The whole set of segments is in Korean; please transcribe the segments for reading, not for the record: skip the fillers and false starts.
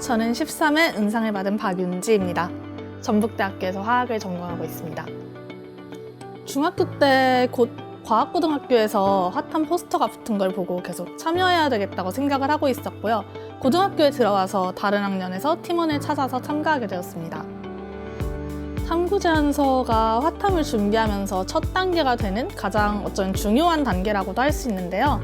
저는 13회 은상을 받은 박윤지입니다. 전북대학교에서 화학을 전공하고 있습니다. 중학교 때 곧 과학고등학교에서 핫한 포스터가 붙은 걸 보고 계속 참여해야 되겠다고 생각을 하고 있었고요. 고등학교에 들어와서 다른 학년에서 팀원을 찾아서 참가하게 되었습니다. 탐구 제안서가 핫탐을 준비하면서 첫 단계가 되는 가장 중요한 단계라고도 할 수 있는데요.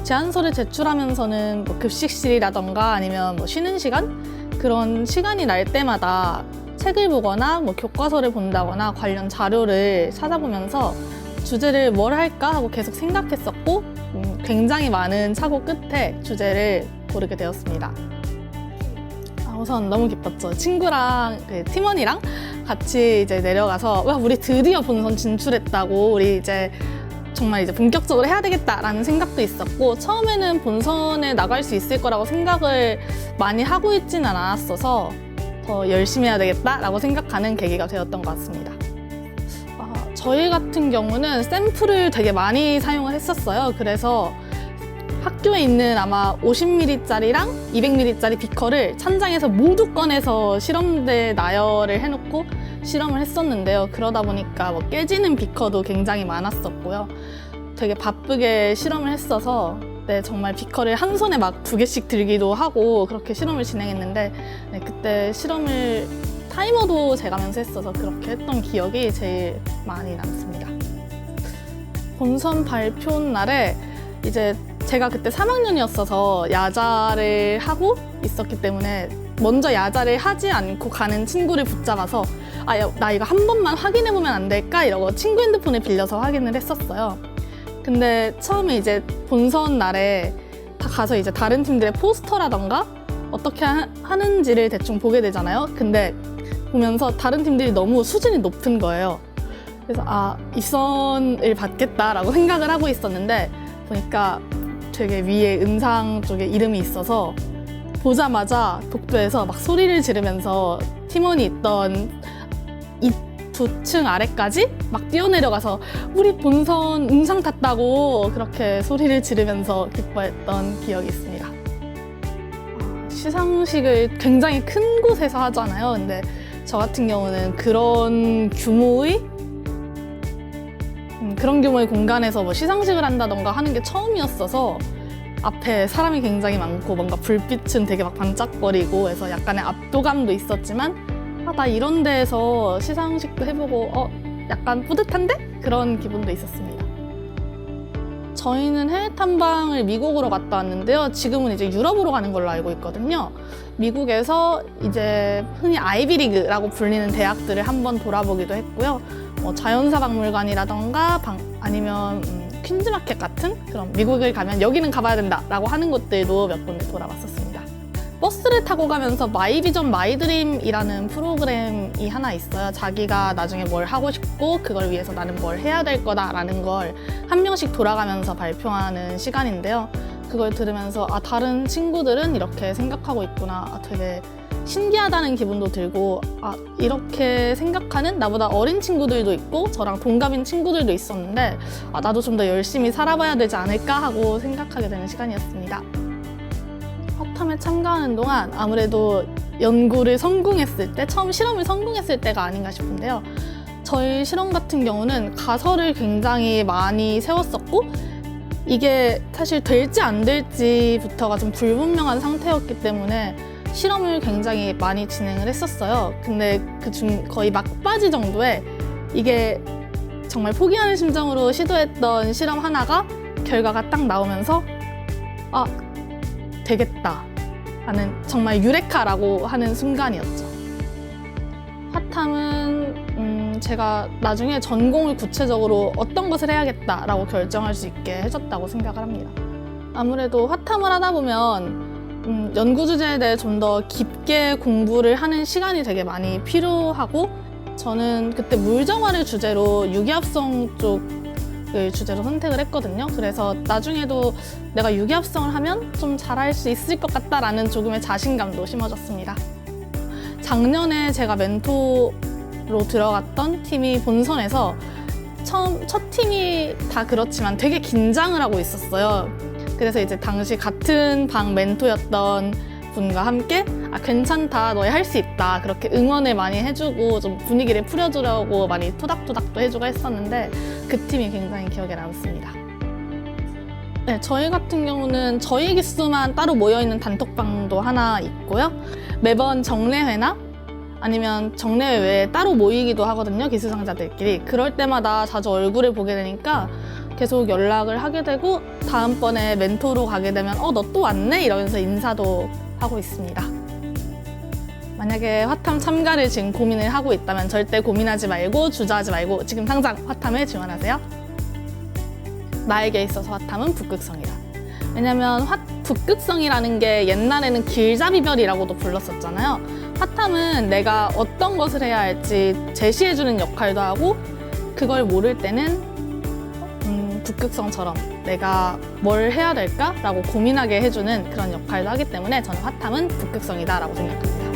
제안서를 제출하면서는 급식실이라던가 아니면 쉬는 시간? 그런 시간이 날 때마다 책을 보거나 교과서를 본다거나 관련 자료를 찾아보면서 주제를 뭘 할까 하고 계속 생각했었고 굉장히 많은 착오 끝에 주제를 고르게 되었습니다. 우선 너무 기뻤죠. 친구랑 팀원이랑 같이 이제 내려가서 와, 우리 드디어 본선 진출했다고, 우리 정말 본격적으로 해야 되겠다라는 생각도 있었고, 처음에는 본선에 나갈 수 있을 거라고 생각을 많이 하고 있지는 않았어서 더 열심히 해야 되겠다라고 생각하는 계기가 되었던 것 같습니다. 저희 같은 경우는 샘플을 되게 많이 사용을 했었어요. 그래서 학교에 있는 아마 50ml짜리랑 200ml짜리 비커를 찬장에서 모두 꺼내서 실험대에 나열을 해놓고 실험을 했었는데요. 그러다 보니까 깨지는 비커도 굉장히 많았었고요. 되게 바쁘게 실험을 했어서 정말 비커를 한 손에 막 2개씩 들기도 하고 그렇게 실험을 진행했는데 그때 실험을 타이머도 재가면서 했어서 그렇게 했던 기억이 제일 많이 남습니다. 본선 발표 날에 제가 그때 3학년이었어서 야자를 하고 있었기 때문에 먼저 야자를 하지 않고 가는 친구를 붙잡아서 나 이거 한 번만 확인해보면 안 될까? 이러고 친구 핸드폰을 빌려서 확인을 했었어요. 근데 처음에 본선 날에 다 가서 다른 팀들의 포스터라던가 어떻게 하는지를 대충 보게 되잖아요. 근데 보면서 다른 팀들이 너무 수준이 높은 거예요. 그래서 입선을 받겠다라고 생각을 하고 있었는데 보니까 되게 위에 은상 쪽에 이름이 있어서 보자마자 복도에서 막 소리를 지르면서 팀원이 있던 이 2층 아래까지 막 뛰어내려가서 우리 본선 은상 탔다고 그렇게 소리를 지르면서 기뻐했던 기억이 있습니다. 시상식을 굉장히 큰 곳에서 하잖아요. 근데 저 같은 경우는 그런 규모의 공간에서 시상식을 한다던가 하는 게 처음이었어서 앞에 사람이 굉장히 많고 뭔가 불빛은 되게 막 반짝거리고 해서 약간의 압도감도 있었지만 나 이런 데에서 시상식도 해보고 약간 뿌듯한데? 그런 기분도 있었습니다. 저희는 해외 탐방을 미국으로 갔다 왔는데요. 지금은 유럽으로 가는 걸로 알고 있거든요. 미국에서 흔히 아이비리그라고 불리는 대학들을 한번 돌아보기도 했고요. 자연사 박물관이라던가 아니면 퀸즈마켓 같은 그런 미국을 가면 여기는 가봐야 된다라고 하는 곳들도 몇 군데 돌아봤었습니다. 버스를 타고 가면서 마이비전 마이드림이라는 프로그램이 하나 있어요. 자기가 나중에 뭘 하고 싶고 그걸 위해서 나는 뭘 해야 될 거다라는 걸 한 명씩 돌아가면서 발표하는 시간인데요. 그걸 들으면서 다른 친구들은 이렇게 생각하고 있구나. 되게 신기하다는 기분도 들고 이렇게 생각하는 나보다 어린 친구들도 있고 저랑 동갑인 친구들도 있었는데 나도 좀 더 열심히 살아봐야 되지 않을까 하고 생각하게 되는 시간이었습니다. 핫탐에 참가하는 동안 아무래도 연구를 성공했을 때, 처음 실험을 성공했을 때가 아닌가 싶은데요. 저희 실험 같은 경우는 가설을 굉장히 많이 세웠었고 이게 사실 될지 안 될지부터가 좀 불분명한 상태였기 때문에 실험을 굉장히 많이 진행을 했었어요. 근데 그중 거의 막바지 정도에 이게 정말 포기하는 심정으로 시도했던 실험 하나가 결과가 딱 나오면서 되겠다 하는 정말 유레카라고 하는 순간이었죠. 핫탐은 제가 나중에 전공을 구체적으로 어떤 것을 해야겠다라고 결정할 수 있게 해줬다고 생각을 합니다. 아무래도 핫탐을 하다 보면 연구 주제에 대해 좀 더 깊게 공부를 하는 시간이 되게 많이 필요하고 저는 그때 물정화를 주제로 유기합성 쪽을 주제로 선택을 했거든요. 그래서 나중에도 내가 유기합성을 하면 좀 잘할 수 있을 것 같다라는 조금의 자신감도 심어졌습니다. 작년에 제가 멘토로 들어갔던 팀이 본선에서 첫 팀이 다 그렇지만 되게 긴장을 하고 있었어요. 그래서 이제 당시 같은 방 멘토였던 분과 함께 아, 괜찮다, 너희 할 수 있다, 그렇게 응원을 많이 해주고 좀 분위기를 풀어주려고 많이 토닥토닥도 해주고 했었는데 그 팀이 굉장히 기억에 남습니다. 네, 저희 같은 경우는 저희 기수만 따로 모여있는 단톡방도 하나 있고요. 매번 정례회나 아니면 정례회 외에 따로 모이기도 하거든요, 기수상자들끼리. 그럴 때마다 자주 얼굴을 보게 되니까 계속 연락을 하게 되고 다음번에 멘토로 가게 되면 너 또 왔네? 이러면서 인사도 하고 있습니다. 만약에 화탐 참가를 지금 고민을 하고 있다면 절대 고민하지 말고 주저하지 말고 지금 당장 화탐에 지원하세요. 나에게 있어서 화탐은 북극성이다. 왜냐면 북극성이라는 게 옛날에는 길잡이별이라고도 불렀었잖아요. 화탐은 내가 어떤 것을 해야 할지 제시해주는 역할도 하고 그걸 모를 때는 북극성처럼 내가 뭘 해야 될까라고 고민하게 해주는 그런 역할도 하기 때문에 저는 화탐은 북극성이다라고 생각합니다.